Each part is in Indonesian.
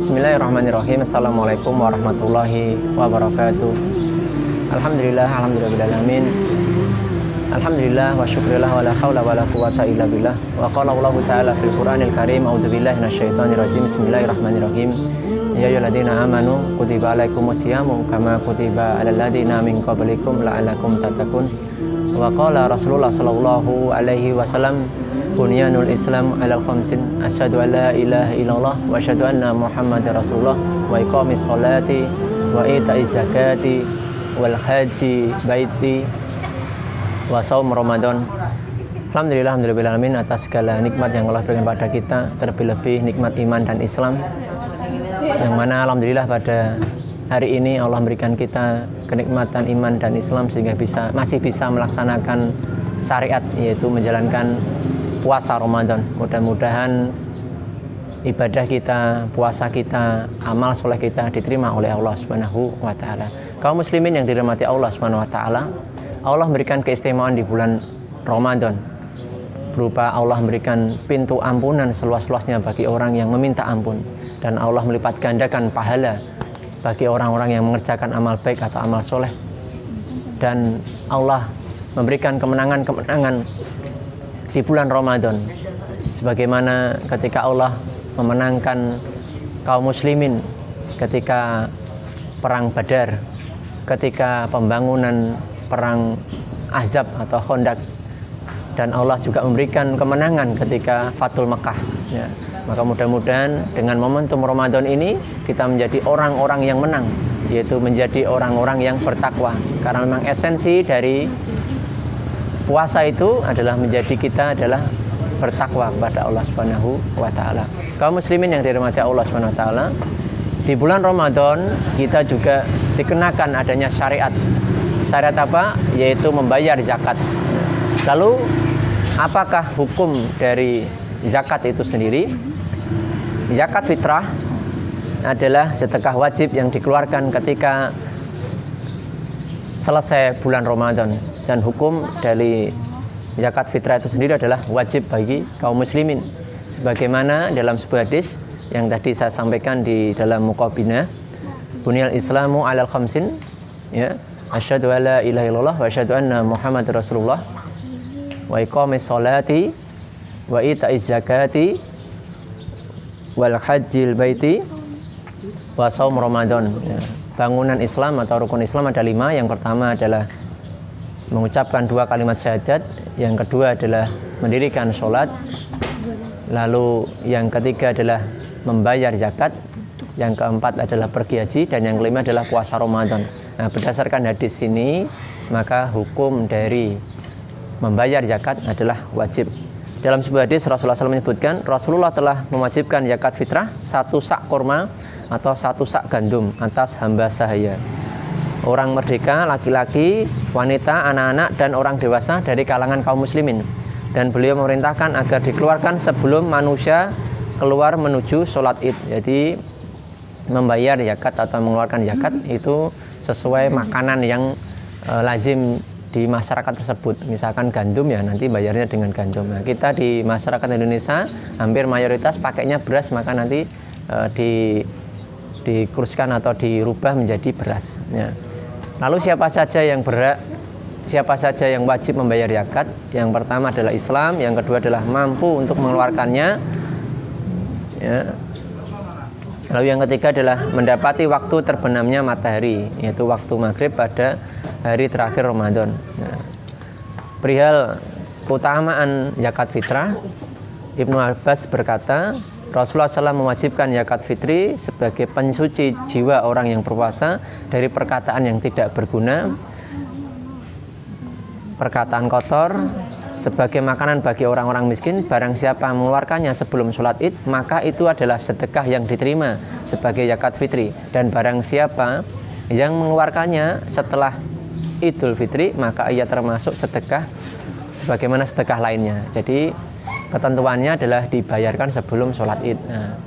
Bismillahirrahmanirrahim. Assalamualaikum warahmatullahi wabarakatuh. Alhamdulillah, alhamdulillahirrahmanirrahim. Alhamdulillah wa syukurillah wa la hawla wa la quwata illa billah. Wa qala Allah ta'ala fil Qur'anil Karim, a'udzubillahi minasyaitonir rajim. Bismillahirrahmanirrahim. Ya ayyuhalladzina amanu kutiba alaikumus syamu kama kutiba alal ladzina min qablikum la'allakum tattaqun. Wa qala Rasulullah sallallahu alaihi wasallam, bunyanul Islam alal khamsin, asyhadu an la ilaha illallah wa asyhadu anna Muhammadar Rasulullah wa iqamis sholati wa ita'iz zakati wal haji baiti wa saum Ramadan. Alhamdulillah, alhamdulillahirabbil alamin atas segala nikmat yang Allah berikan pada kita, terlebih-lebih nikmat iman dan Islam, yang mana alhamdulillah pada hari ini Allah memberikan kita kenikmatan iman dan Islam sehingga masih bisa melaksanakan syariat, yaitu menjalankan puasa Ramadan. Mudah-mudahan ibadah kita, puasa kita, amal soleh kita diterima oleh Allah Subhanahu wa taala. Kaum muslimin yang dirahmati Allah Subhanahu wa taala, Allah memberikan keistimewaan di bulan Ramadan, berupa Allah memberikan pintu ampunan seluas-luasnya bagi orang yang meminta ampun, dan Allah melipat gandakan pahala bagi orang-orang yang mengerjakan amal baik atau amal soleh, dan Allah memberikan kemenangan-kemenangan di bulan Ramadan, sebagaimana ketika Allah memenangkan kaum muslimin ketika perang Badar, ketika pembangunan perang Ahzab atau Khandaq, dan Allah juga memberikan kemenangan ketika Fathul Makkah, ya. Maka mudah-mudahan dengan momentum Ramadan ini kita menjadi orang-orang yang menang, yaitu menjadi orang-orang yang bertakwa, karena memang esensi dari puasa itu adalah menjadi kita adalah bertakwa kepada Allah Subhanahu wa taala. Kaum muslimin yang dirahmati Allah Subhanahu wa taala, di bulan Ramadan kita juga dikenakan adanya syariat. Syariat apa? Yaitu membayar zakat. Lalu apakah hukum dari zakat itu sendiri? Zakat fitrah adalah sedekah wajib yang dikeluarkan ketika selesai bulan Ramadan, dan hukum dari zakat fitrah itu sendiri adalah wajib bagi kaum muslimin, sebagaimana dalam sebuah hadis yang tadi saya sampaikan di dalam muqaddimah, bunyal islamu alal khamsin, ya, asyhadu alla ilaha illallah wa asyhadu anna Muhammadar Rasulullah wa iqamis sholati wa ita'iz zakati wal hajjil baiti wa saum Ramadan, ya. Bangunan Islam atau rukun Islam ada 5. Yang pertama adalah mengucapkan 2 kalimat syahadat, yang kedua adalah mendirikan sholat, lalu yang ketiga adalah membayar zakat, yang keempat adalah pergi haji, dan yang kelima adalah puasa Ramadan. Nah, berdasarkan hadis ini, maka hukum dari membayar zakat adalah wajib. Dalam sebuah hadis Rasulullah SAW menyebutkan, Rasulullah telah mewajibkan zakat fitrah 1 sak kurma atau 1 sak gandum atas hamba sahaya, orang merdeka, laki-laki, wanita, anak-anak, dan orang dewasa dari kalangan kaum muslimin. Dan beliau memerintahkan agar dikeluarkan sebelum manusia keluar menuju sholat id. Jadi membayar zakat atau mengeluarkan zakat itu sesuai makanan yang lazim di masyarakat tersebut. Misalkan gandum, ya nanti bayarnya dengan gandum. Nah, kita di masyarakat Indonesia hampir mayoritas pakainya beras, maka nanti dikuruskan atau dirubah menjadi beras, ya. Lalu siapa saja yang wajib membayar zakat? Yang pertama adalah Islam, yang kedua adalah mampu untuk mengeluarkannya, ya. Lalu yang ketiga adalah mendapati waktu terbenamnya matahari, yaitu waktu maghrib pada hari terakhir Ramadan. Nah, perihal keutamaan zakat fitrah, Ibnu Abbas berkata, Rasulullah SAW mewajibkan zakat fitri sebagai pensuci jiwa orang yang berpuasa dari perkataan yang tidak berguna, perkataan kotor, sebagai makanan bagi orang-orang miskin. Barang siapa mengeluarkannya sebelum sholat id, maka itu adalah sedekah yang diterima sebagai zakat fitri. Dan barang siapa yang mengeluarkannya setelah Idul Fitri, maka ia termasuk sedekah sebagaimana sedekah lainnya. Jadi ketentuannya adalah dibayarkan sebelum sholat id. Nah,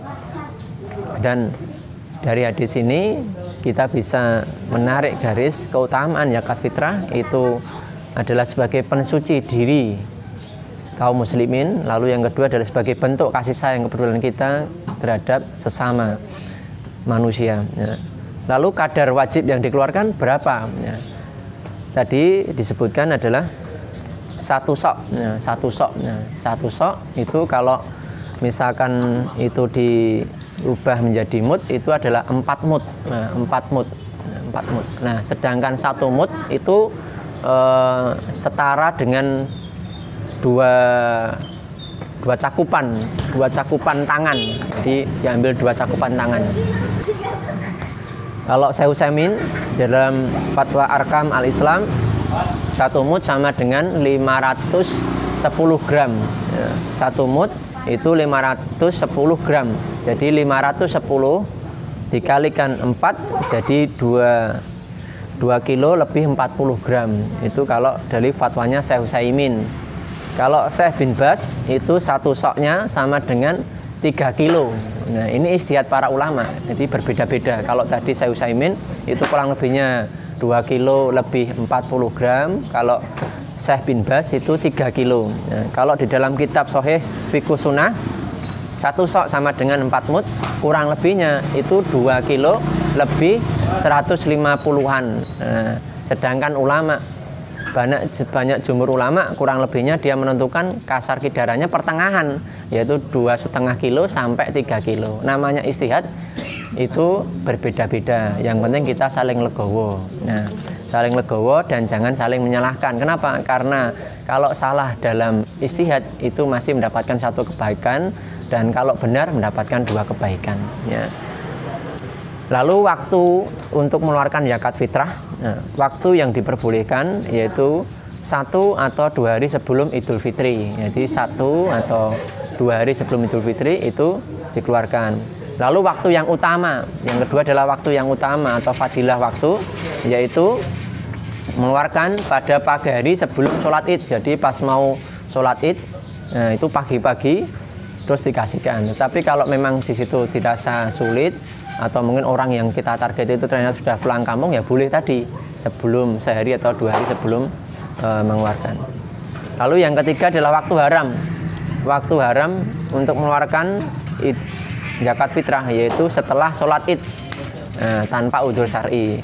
dan dari hadis ini kita bisa menarik garis keutamaan zakat fitrah itu adalah sebagai pensuci diri kaum muslimin. Lalu yang kedua adalah sebagai bentuk kasih sayang kepedulian kita terhadap sesama. manusia. Ya. Lalu kadar wajib yang dikeluarkan berapa? Ya. Tadi disebutkan adalah 1 sok. Ya, 1 sok. Ya, 1 sok itu kalau misalkan itu diubah menjadi mud itu adalah 4 mud. Nah, 4 mud. 4 mud. Nah, sedangkan 1 mud itu setara dengan dua cakupan tangan. Jadi diambil 2 cakupan tangan. Kalau Syekh Utsaimin dalam Fatwa Arkam Al-Islam 1 mud sama dengan 510 gram. 1 mud itu 510 gram. Jadi 510 dikalikan 4 jadi 2 kilo lebih 40 gram. Itu kalau dari fatwanya Syekh Utsaimin. Kalau Syekh bin Baz itu 1 soknya sama dengan 3 kilo. Nah, ini ijtihad para ulama. Jadi berbeda-beda. Kalau tadi Syekh Utsaimin itu kurang lebihnya 2 kilo lebih 40 gram. Kalau Syekh bin Baz itu 3 kilo. Nah, kalau di dalam kitab Sahih Fiqh Sunnah 1 sok sama dengan 4 mud, kurang lebihnya itu 2 kilo lebih 150-an. Nah, sedangkan ulama banyak jumhur ulama kurang lebihnya dia menentukan kasar kidarannya pertengahan, yaitu 2,5 kilo sampai 3 kilo. Namanya ijtihad itu berbeda-beda. Yang penting kita saling legowo. Nah, saling legowo dan jangan saling menyalahkan. Kenapa? Karena kalau salah dalam ijtihad itu masih mendapatkan 1 kebaikan, dan kalau benar mendapatkan 2 kebaikan. Ya. Lalu waktu untuk mengeluarkan zakat fitrah, nah, waktu yang diperbolehkan yaitu 1 atau 2 hari sebelum Idul Fitri. Jadi 1 atau 2 hari sebelum Idul Fitri itu dikeluarkan. Lalu waktu yang utama, yang kedua adalah waktu yang utama atau fadilah waktu, yaitu mengeluarkan pada pagi hari sebelum sholat Id. Jadi pas mau sholat Id, nah, itu pagi-pagi terus dikasihkan. Tapi kalau memang di situ dirasa sulit atau mungkin orang yang kita target itu ternyata sudah pulang kampung, ya boleh tadi sebelum sehari atau 2 hari sebelum mengeluarkan. Lalu yang ketiga adalah waktu haram. Waktu haram untuk mengeluarkan zakat fitrah yaitu setelah sholat Id tanpa udzur syar'i.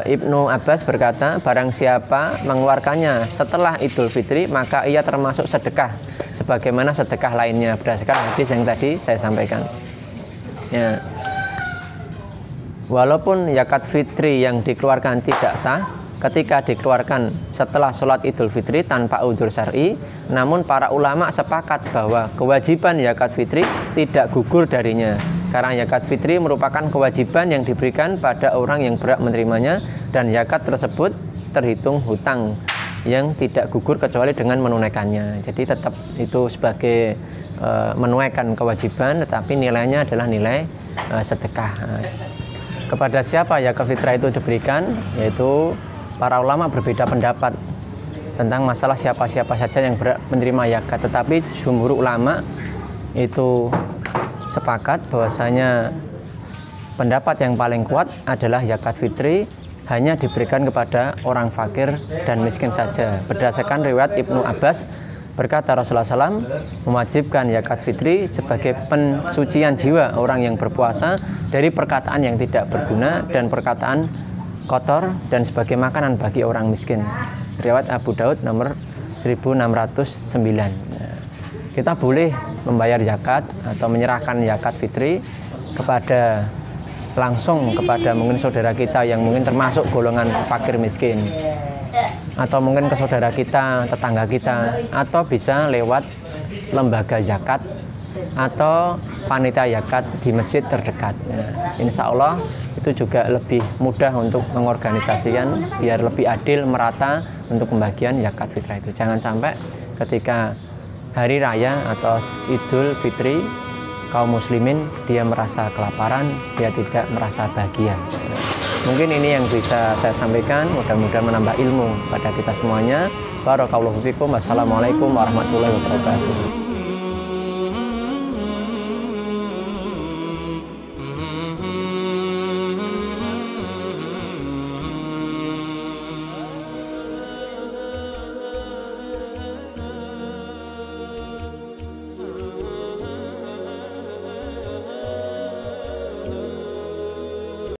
Ibnu Abbas berkata, barang siapa mengeluarkannya setelah Idul Fitri maka ia termasuk sedekah sebagaimana sedekah lainnya, berdasarkan hadis yang tadi saya sampaikan. Ya. Walaupun zakat fitri yang dikeluarkan tidak sah ketika dikeluarkan setelah sholat Idul Fitri tanpa udzur syar'i, namun para ulama sepakat bahwa kewajiban zakat fitri tidak gugur darinya. Karena zakat fitri merupakan kewajiban yang diberikan pada orang yang berhak menerimanya, dan zakat tersebut terhitung hutang yang tidak gugur kecuali dengan menunaikannya. Jadi tetap itu sebagai menunaikan kewajiban, tetapi nilainya adalah nilai sedekah. Kepada siapa zakat fitrah itu diberikan? Yaitu para ulama berbeda pendapat tentang masalah siapa-siapa saja yang berhak menerima zakat. Tetapi jumhur ulama itu sepakat bahwasanya pendapat yang paling kuat adalah zakat fitri hanya diberikan kepada orang fakir dan miskin saja. Berdasarkan riwayat Ibnu Abbas berkata, Rasulullah SAW mewajibkan zakat fitri sebagai pensucian jiwa orang yang berpuasa dari perkataan yang tidak berguna dan perkataan kotor, dan sebagai makanan bagi orang miskin. Riwayat Abu Daud nomor 1609. Kita boleh membayar zakat atau menyerahkan zakat fitri langsung kepada mungkin saudara kita yang mungkin termasuk golongan fakir miskin, atau mungkin ke saudara kita, tetangga kita, atau bisa lewat lembaga zakat atau panitia zakat di masjid terdekat. Insya Allah itu juga lebih mudah untuk mengorganisasikan biar lebih adil, merata untuk pembagian zakat fitrah itu. Jangan sampai ketika hari raya atau Idul Fitri kaum muslimin dia merasa kelaparan, dia tidak merasa bahagia. Mungkin ini yang bisa saya sampaikan, mudah-mudahan menambah ilmu pada kita semuanya. Barakallahu fikum. Wassalamualaikum warahmatullahi wabarakatuh.